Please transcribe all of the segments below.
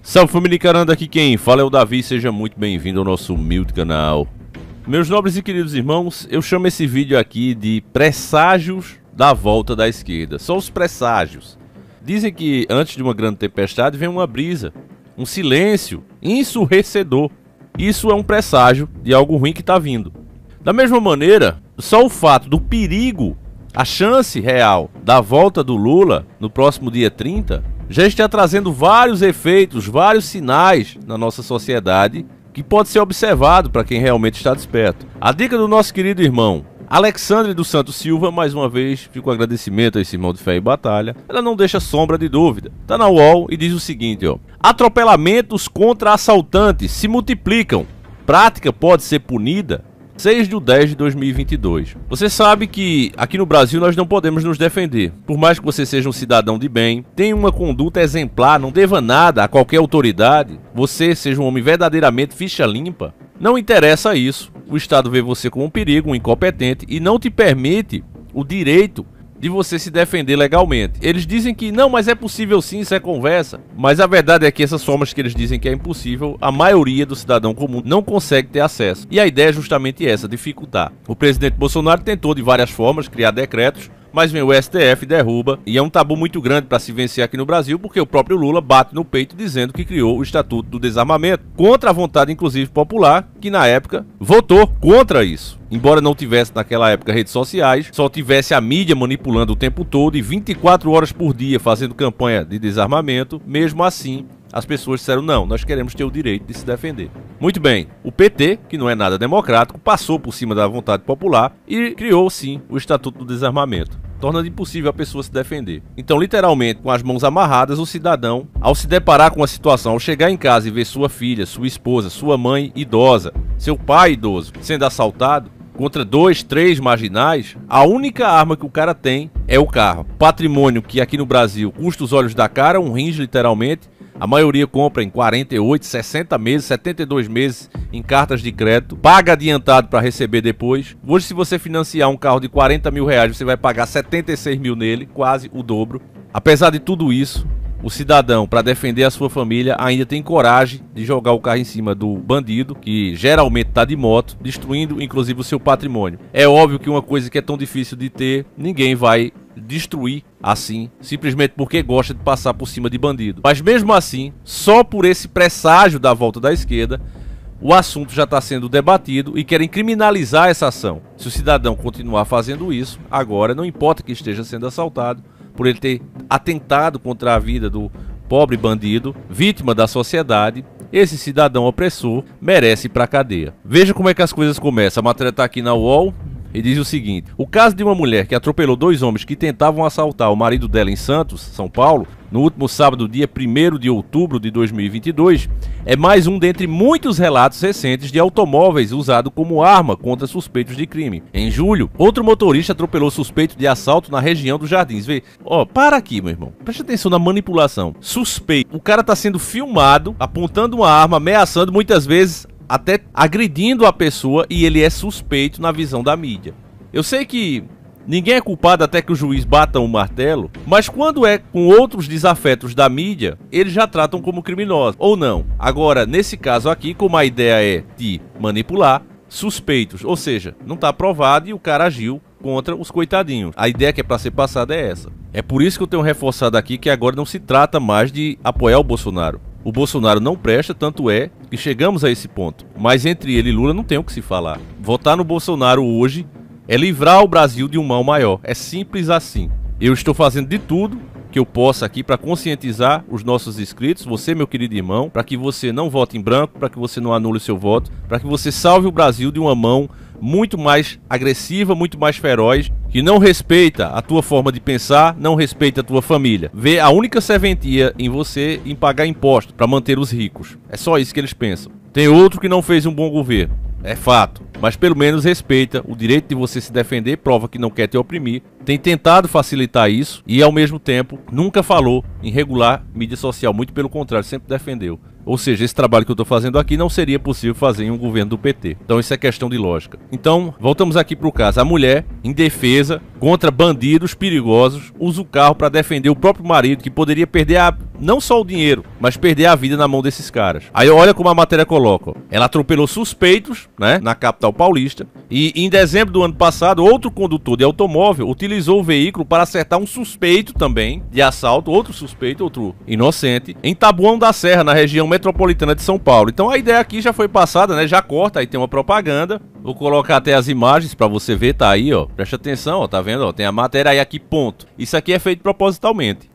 Salve família Caranda, aqui quem fala é o Davi, seja muito bem-vindo ao nosso humilde canal. Meus nobres e queridos irmãos, eu chamo esse vídeo aqui de presságios da volta da esquerda. Só os presságios. Dizem que antes de uma grande tempestade vem uma brisa, um silêncio ensurdecedor. Isso é um presságio de algo ruim que está vindo. Da mesma maneira, só o fato do perigo, a chance real da volta do Lula no próximo dia 30, já está trazendo vários efeitos, vários sinais na nossa sociedade que pode ser observado para quem realmente está desperto. A dica do nosso querido irmão Alexandre dos Santos Silva, mais uma vez, fica um agradecimento a esse irmão de fé e batalha. Ela não deixa sombra de dúvida. Tá na UOL e diz o seguinte, ó: atropelamentos contra assaltantes se multiplicam. Prática pode ser punida. 6/10/2022. Você sabe que aqui no Brasil nós não podemos nos defender. Por mais que você seja um cidadão de bem, tenha uma conduta exemplar, não deva nada a qualquer autoridade, você seja um homem verdadeiramente ficha limpa, não interessa isso. O Estado vê você como um perigo, um incompetente e não te permite o direito de você se defender legalmente. Eles dizem que não, mas é possível sim, isso é conversa. Mas a verdade é que essas formas que eles dizem que é impossível, a maioria do cidadão comum não consegue ter acesso. E a ideia é justamente essa, dificultar. O presidente Bolsonaro tentou de várias formas criar decretos, mas vem o STF, derruba, e é um tabu muito grande para se vencer aqui no Brasil, porque o próprio Lula bate no peito dizendo que criou o Estatuto do Desarmamento, contra a vontade inclusive popular, que na época votou contra isso. Embora não tivesse naquela época redes sociais, só tivesse a mídia manipulando o tempo todo e 24 horas por dia fazendo campanha de desarmamento, mesmo assim as pessoas disseram não, nós queremos ter o direito de se defender. Muito bem, o PT, que não é nada democrático, passou por cima da vontade popular e criou sim o Estatuto do Desarmamento, tornando impossível a pessoa se defender. Então, literalmente, com as mãos amarradas, o cidadão, ao se deparar com a situação, ao chegar em casa e ver sua filha, sua esposa, sua mãe idosa, seu pai idoso sendo assaltado, contra 2, 3 marginais, a única arma que o cara tem é o carro. Patrimônio que aqui no Brasil custa os olhos da cara, um rins literalmente. A maioria compra em 48, 60 meses, 72 meses em cartas de crédito, paga adiantado para receber depois. Hoje, se você financiar um carro de 40 mil reais, você vai pagar 76 mil nele, quase o dobro. Apesar de tudo isso, o cidadão, para defender a sua família, ainda tem coragem de jogar o carro em cima do bandido, que geralmente está de moto, destruindo inclusive o seu patrimônio. É óbvio que uma coisa que é tão difícil de ter, ninguém vai destruir assim, simplesmente porque gosta de passar por cima de bandido. Mas mesmo assim, só por esse presságio da volta da esquerda, o assunto já está sendo debatido e querem criminalizar essa ação. Se o cidadão continuar fazendo isso, agora não importa que esteja sendo assaltado, por ele ter atentado contra a vida do pobre bandido, vítima da sociedade, esse cidadão opressor merece ir para a cadeia. Veja como é que as coisas começam. A matéria está aqui na UOL e diz o seguinte: o caso de uma mulher que atropelou 2 homens que tentavam assaltar o marido dela em Santos, São Paulo, no último sábado, dia 1º de outubro de 2022, é mais um dentre muitos relatos recentes de automóveis usados como arma contra suspeitos de crime. Em julho, outro motorista atropelou suspeito de assalto na região dos Jardins. Vê, ó, para aqui, meu irmão. Preste atenção na manipulação. Suspeito. O cara tá sendo filmado, apontando uma arma, ameaçando, muitas vezes até agredindo a pessoa, e ele é suspeito na visão da mídia. Eu sei que ninguém é culpado até que o juiz bata um martelo, mas quando é com outros desafetos da mídia, eles já tratam como criminosos, ou não. Agora, nesse caso aqui, como a ideia é de manipular, suspeitos, ou seja, não está provado e o cara agiu contra os coitadinhos. A ideia que é para ser passada é essa. É por isso que eu tenho reforçado aqui que agora não se trata mais de apoiar o Bolsonaro. O Bolsonaro não presta, tanto é que chegamos a esse ponto. Mas entre ele e Lula não tem o que se falar. Votar no Bolsonaro hoje é livrar o Brasil de um mal maior. É simples assim. Eu estou fazendo de tudo que eu possa aqui para conscientizar os nossos inscritos, você, meu querido irmão, para que você não vote em branco, para que você não anule o seu voto, para que você salve o Brasil de uma mão muito mais agressiva, muito mais feroz, que não respeita a tua forma de pensar, não respeita a tua família. Vê a única serventia em você em pagar imposto para manter os ricos. É só isso que eles pensam. Tem outro que não fez um bom governo, é fato, mas pelo menos respeita o direito de você se defender, prova que não quer te oprimir, tem tentado facilitar isso e ao mesmo tempo nunca falou em regular mídia social, muito pelo contrário, sempre defendeu. Ou seja, esse trabalho que eu estou fazendo aqui não seria possível fazer em um governo do PT. Então isso é questão de lógica. Então, voltamos aqui para o caso. A mulher, em defesa contra bandidos perigosos, usa o carro para defender o próprio marido, que poderia perder não só o dinheiro, mas perder a vida na mão desses caras. Aí olha como a matéria coloca, ó. Ela atropelou suspeitos, né, na capital paulista, e em dezembro do ano passado, outro condutor de automóvel utilizou o veículo para acertar um suspeito também de assalto, outro suspeito, outro inocente, em Taboão da Serra, na região metropolitana de São Paulo. Então a ideia aqui já foi passada, né, já corta, aí tem uma propaganda. Vou colocar até as imagens para você ver, tá aí, ó. Presta atenção, ó, tá vendo, ó, tem a matéria aí aqui, ponto. Isso aqui é feito propositalmente.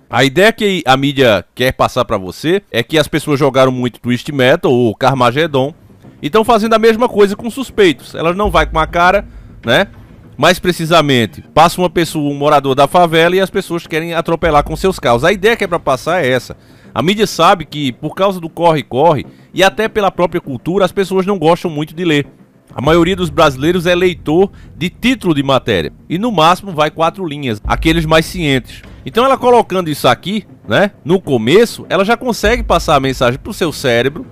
A ideia que a mídia quer passar pra você é que as pessoas jogaram muito Twist Metal ou Carmageddon e estão fazendo a mesma coisa com suspeitos. Elas não vai com a cara, né? Mais precisamente, passa uma pessoa, um morador da favela e as pessoas querem atropelar com seus carros. A ideia que é pra passar é essa. A mídia sabe que por causa do corre-corre e até pela própria cultura, as pessoas não gostam muito de ler. A maioria dos brasileiros é leitor de título de matéria e no máximo vai 4 linhas, aqueles mais cientes. Então ela colocando isso aqui, né, no começo, ela já consegue passar a mensagem pro seu cérebro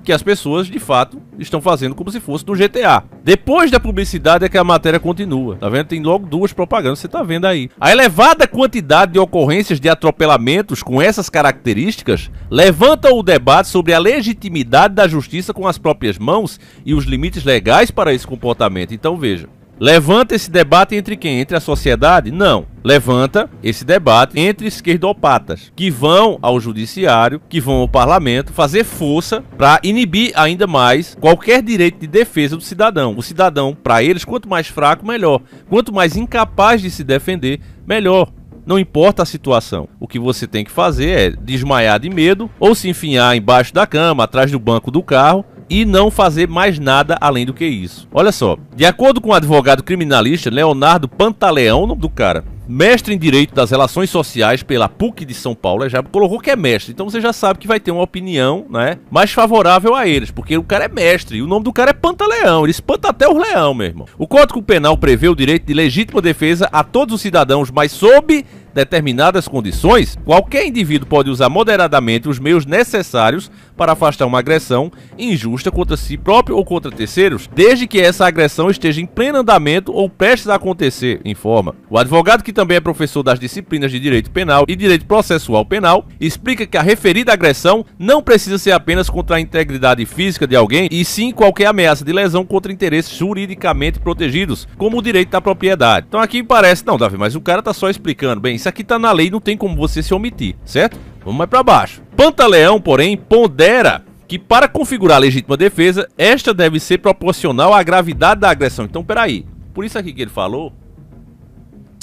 que as pessoas, de fato, estão fazendo como se fosse no GTA. Depois da publicidade é que a matéria continua, tá vendo? Tem logo 2 propagandas, você tá vendo aí. A elevada quantidade de ocorrências de atropelamentos com essas características levanta o debate sobre a legitimidade da justiça com as próprias mãos e os limites legais para esse comportamento. Então veja. Levanta esse debate entre quem? Entre a sociedade? Não. Levanta esse debate entre esquerdopatas, que vão ao judiciário, que vão ao parlamento, fazer força para inibir ainda mais qualquer direito de defesa do cidadão. O cidadão, para eles, quanto mais fraco, melhor. Quanto mais incapaz de se defender, melhor. Não importa a situação. O que você tem que fazer é desmaiar de medo ou se enfiar embaixo da cama, atrás do banco do carro, e não fazer mais nada além do que isso. Olha só, de acordo com o advogado criminalista Leonardo Pantaleão, o nome do cara, mestre em Direito das Relações Sociais pela PUC de São Paulo, já colocou que é mestre, então você já sabe que vai ter uma opinião, né, mais favorável a eles, porque o cara é mestre, e o nome do cara é Pantaleão, ele espanta até os leão, meu irmão. O Código Penal prevê o direito de legítima defesa a todos os cidadãos, mas sob determinadas condições, qualquer indivíduo pode usar moderadamente os meios necessários para afastar uma agressão injusta contra si próprio ou contra terceiros, desde que essa agressão esteja em pleno andamento ou prestes a acontecer, informa. O advogado, que também é professor das disciplinas de Direito Penal e Direito Processual Penal, explica que a referida agressão não precisa ser apenas contra a integridade física de alguém, e sim qualquer ameaça de lesão contra interesses juridicamente protegidos, como o direito da propriedade. Então aqui parece, não, Davi, mas o cara tá só explicando, bem, isso aqui tá na lei, não tem como você se omitir, certo? Vamos mais pra baixo. Pantaleão, porém, pondera que para configurar a legítima defesa, esta deve ser proporcional à gravidade da agressão. Então, peraí, por isso aqui que ele falou,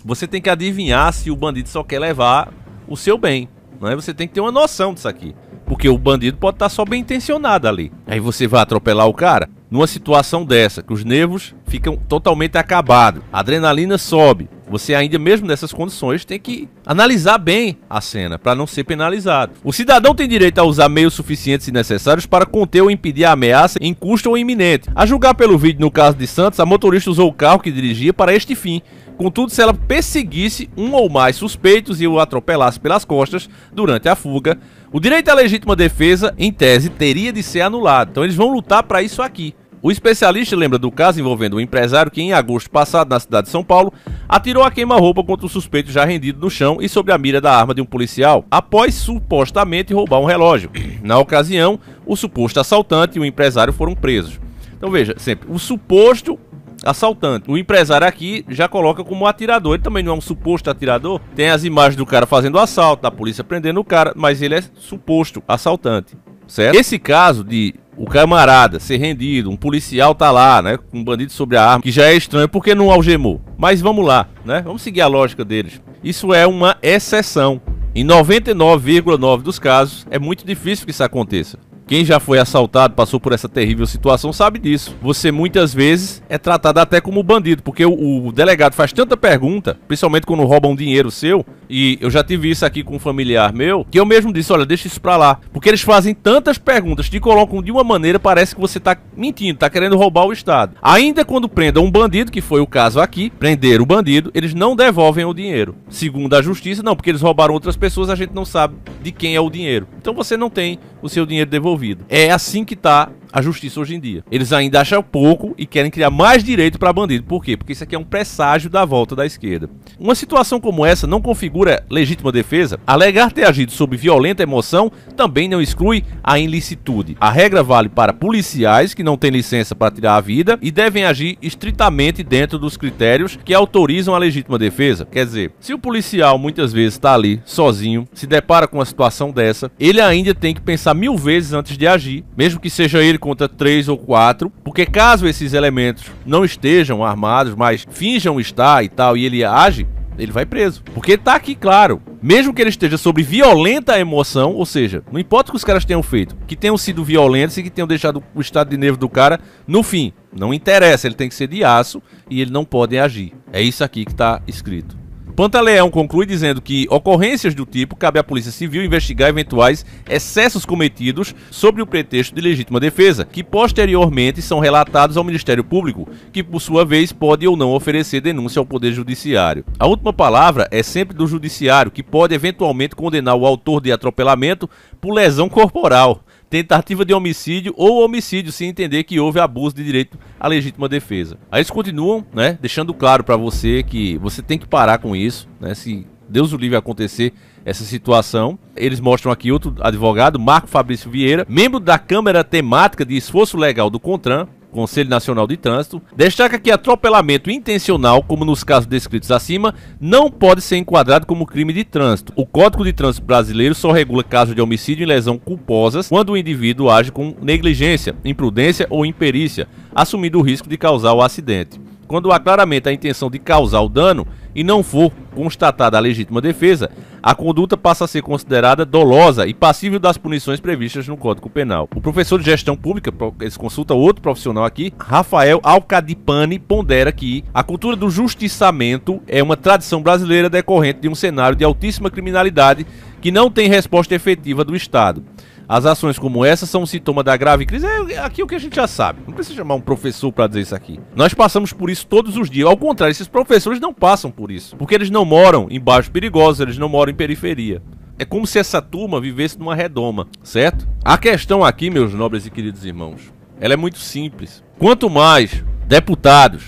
você tem que adivinhar se o bandido só quer levar o seu bem, não é? Você tem que ter uma noção disso aqui, porque o bandido pode estar só bem intencionado ali. Aí você vai atropelar o cara numa situação dessa, que os nervos ficam totalmente acabados, a adrenalina sobe. Você ainda mesmo nessas condições tem que analisar bem a cena para não ser penalizado. O cidadão tem direito a usar meios suficientes e necessários para conter ou impedir a ameaça em curso ou iminente. A julgar pelo vídeo no caso de Santos, a motorista usou o carro que dirigia para este fim. Contudo, se ela perseguisse um ou mais suspeitos e o atropelasse pelas costas durante a fuga, o direito à legítima defesa, em tese, teria de ser anulado. Então eles vão lutar para isso aqui. O especialista lembra do caso envolvendo um empresário que, em agosto passado, na cidade de São Paulo, atirou a queima-roupa contra o suspeito já rendido no chão e sobre a mira da arma de um policial, após supostamente roubar um relógio. Na ocasião, o suposto assaltante e o empresário foram presos. Então veja, sempre, o suposto assaltante. O empresário aqui já coloca como atirador, ele também não é um suposto atirador. Tem as imagens do cara fazendo o assalto, da polícia prendendo o cara, mas ele é suposto assaltante, certo? Esse caso de o camarada ser rendido, um policial tá lá, né, com um bandido sobre a arma, que já é estranho, porque não algemou? Mas vamos lá, né, vamos seguir a lógica deles. Isso é uma exceção. Em 99,9% dos casos, é muito difícil que isso aconteça. Quem já foi assaltado, passou por essa terrível situação, sabe disso. Você muitas vezes é tratado até como bandido, porque o delegado faz tanta pergunta, principalmente quando roubam dinheiro seu, e eu já tive isso aqui com um familiar meu, que eu mesmo disse, olha, deixa isso pra lá. Porque eles fazem tantas perguntas, te colocam de uma maneira, parece que você tá mentindo, tá querendo roubar o Estado. Ainda quando prendam um bandido, que foi o caso aqui, prenderam o bandido, eles não devolvem o dinheiro. Segundo a justiça, não, porque eles roubaram outras pessoas, a gente não sabe de quem é o dinheiro. Então você não tem o seu dinheiro devolvido. É assim que tá a justiça hoje em dia. Eles ainda acham pouco e querem criar mais direito para bandido. Por quê? Porque isso aqui é um presságio da volta da esquerda. Uma situação como essa não configura legítima defesa. Alegar ter agido sob violenta emoção também não exclui a ilicitude. A regra vale para policiais que não têm licença para tirar a vida e devem agir estritamente dentro dos critérios que autorizam a legítima defesa. Quer dizer, se o policial muitas vezes está ali sozinho, se depara com uma situação dessa, ele ainda tem que pensar 1000 vezes antes de agir, mesmo que seja ele contra 3 ou 4, porque caso esses elementos não estejam armados, mas finjam estar e tal, e ele age, ele vai preso. Porque tá aqui claro, mesmo que ele esteja sob violenta emoção, ou seja, não importa o que os caras tenham feito, que tenham sido violentos e que tenham deixado o estado de nervo do cara, no fim, não interessa, ele tem que ser de aço e ele não pode agir. É isso aqui que tá escrito. Pantaleão conclui dizendo que ocorrências do tipo cabe à Polícia Civil investigar eventuais excessos cometidos sob o pretexto de legítima defesa, que posteriormente são relatados ao Ministério Público, que por sua vez pode ou não oferecer denúncia ao Poder Judiciário. A última palavra é sempre do Judiciário, que pode eventualmente condenar o autor de atropelamento por lesão corporal, tentativa de homicídio ou homicídio, se entender que houve abuso de direito à legítima defesa. Aí eles continuam, né, deixando claro para você que você tem que parar com isso, né, se Deus o livre acontecer essa situação. Eles mostram aqui outro advogado, Marco Fabrício Vieira, membro da Câmara Temática de Esforço Legal do CONTRAN, Conselho Nacional de Trânsito, destaca que atropelamento intencional, como nos casos descritos acima, não pode ser enquadrado como crime de trânsito. O Código de Trânsito brasileiro só regula casos de homicídio e lesão culposas quando o indivíduo age com negligência, imprudência ou imperícia, assumindo o risco de causar o acidente. Quando há claramente a intenção de causar o dano e não for constatada a legítima defesa, a conduta passa a ser considerada dolosa e passível das punições previstas no Código Penal. O professor de Gestão Pública, eles consultam outro profissional aqui, Rafael Alcadipani, pondera que a cultura do justiçamento é uma tradição brasileira decorrente de um cenário de altíssima criminalidade que não tem resposta efetiva do Estado. As ações como essa são um sintoma da grave crise. É aqui o que a gente já sabe. Não precisa chamar um professor para dizer isso aqui. Nós passamos por isso todos os dias. Ao contrário, esses professores não passam por isso. Porque eles não moram em bairros perigosos, eles não moram em periferia. É como se essa turma vivesse numa redoma, certo? A questão aqui, meus nobres e queridos irmãos, ela é muito simples. Quanto mais deputados,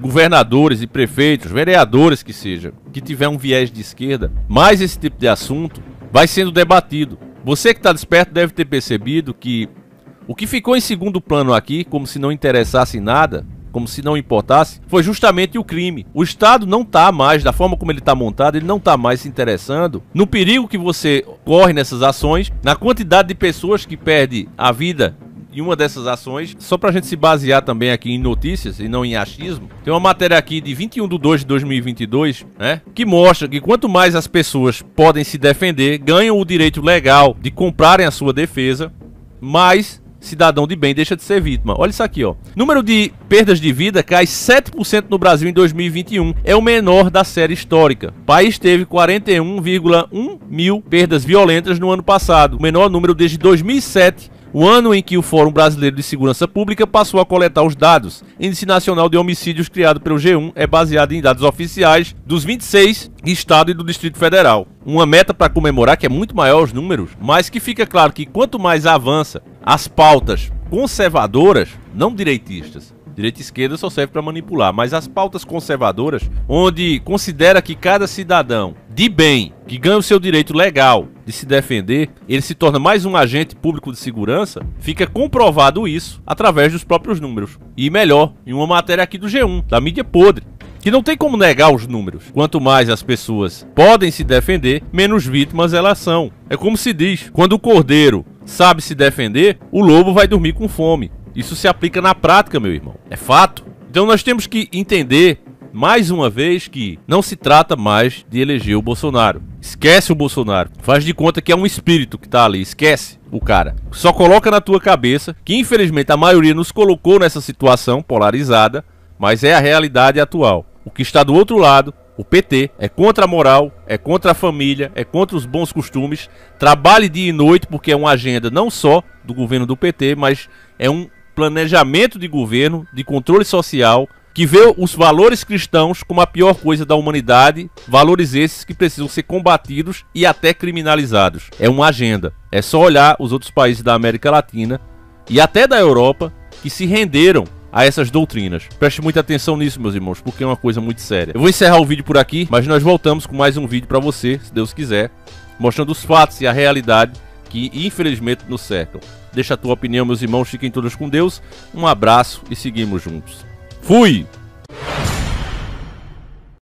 governadores e prefeitos, vereadores que seja, que tiver um viés de esquerda, mais esse tipo de assunto vai sendo debatido. Você que está desperto deve ter percebido que o que ficou em segundo plano aqui, como se não interessasse nada, como se não importasse, foi justamente o crime. O Estado não está mais, da forma como ele está montado, ele não está mais se interessando no perigo que você corre nessas ações, na quantidade de pessoas que perdem a vida em uma dessas ações. Só pra gente se basear também aqui em notícias e não em achismo, tem uma matéria aqui de 21/2/2022, né, que mostra que quanto mais as pessoas podem se defender, ganham o direito legal de comprarem a sua defesa, mais cidadão de bem deixa de ser vítima. Olha isso aqui, ó. Número de perdas de vida cai 7% no Brasil em 2021. É o menor da série histórica. O país teve 41,1 mil perdas violentas no ano passado, o menor número desde 2007, o ano em que o Fórum Brasileiro de Segurança Pública passou a coletar os dados. O Índice Nacional de Homicídios criado pelo G1 é baseado em dados oficiais dos 26 estados e do Distrito Federal. Uma meta para comemorar que é muito maior os números, mas que fica claro que quanto mais avança as pautas conservadoras, não direitistas, direita e esquerda só serve para manipular, mas as pautas conservadoras, onde considera que cada cidadão de bem, que ganha o seu direito legal de se defender, ele se torna mais um agente público de segurança, fica comprovado isso através dos próprios números. E melhor, em uma matéria aqui do G1, da mídia podre, que não tem como negar os números. Quanto mais as pessoas podem se defender, menos vítimas elas são. É como se diz, quando o cordeiro sabe se defender, o lobo vai dormir com fome. Isso se aplica na prática, meu irmão. É fato. Então nós temos que entender, mais uma vez, que não se trata mais de eleger o Bolsonaro. Esquece o Bolsonaro. Faz de conta que é um espírito que tá ali. Esquece o cara. Só coloca na tua cabeça que, infelizmente, a maioria nos colocou nessa situação polarizada, mas é a realidade atual. O que está do outro lado, o PT, é contra a moral, é contra a família, é contra os bons costumes. Trabalhe dia e noite porque é uma agenda não só do governo do PT, mas é um planejamento de governo, de controle social, que vê os valores cristãos como a pior coisa da humanidade, valores esses que precisam ser combatidos e até criminalizados. É uma agenda. É só olhar os outros países da América Latina e até da Europa que se renderam a essas doutrinas. Preste muita atenção nisso, meus irmãos, porque é uma coisa muito séria. Eu vou encerrar o vídeo por aqui, mas nós voltamos com mais um vídeo para você, se Deus quiser, mostrando os fatos e a realidade que infelizmente nos cercam. Deixa a tua opinião, meus irmãos, fiquem todos com Deus. Um abraço e seguimos juntos. Fui!